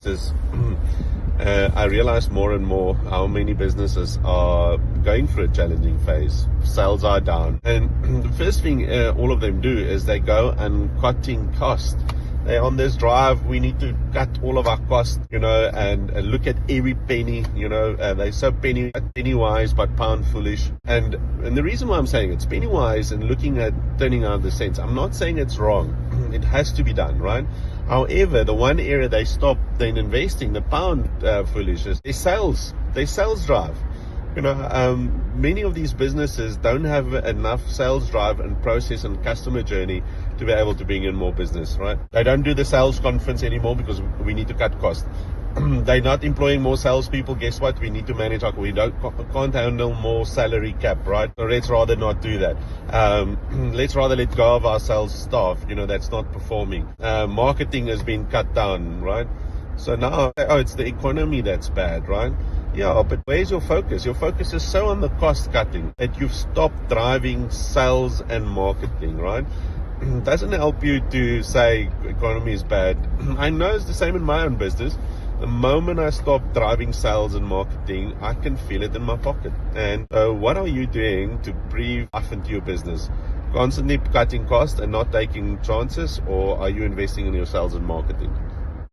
Is I realize more and more how many businesses are going through a challenging phase. Sales are down. And the first thing all of them do is they go and cutting costs. They're on this drive, we need to cut all of our costs, and look at every penny, they're so penny wise but pound foolish. And the reason why I'm saying it's penny wise and looking at turning out the cents, I'm not saying it's wrong. It has to be done, right? However, the one area they stop then investing, the pound foolishness, is sales. Their sales drive. Many of these businesses don't have enough sales drive and process and customer journey to be able to bring in more business, right? They don't do the sales conference anymore because we need to cut costs. They're not employing more salespeople. Guess what? We need to manage we can't handle more salary cap, right? So let's rather not do that. Let's rather let go of our sales staff, that's not performing. Marketing has been cut down, right? So now, it's the economy that's bad, right? Yeah, but where's your focus? Your focus is so on the cost cutting that you've stopped driving sales and marketing, right? Doesn't help you to say economy is bad. I know it's the same in my own business. The moment I stop driving sales and marketing, I can feel it in my pocket. And what are you doing to breathe life into your business? Constantly cutting costs and not taking chances, or are you investing in your sales and marketing?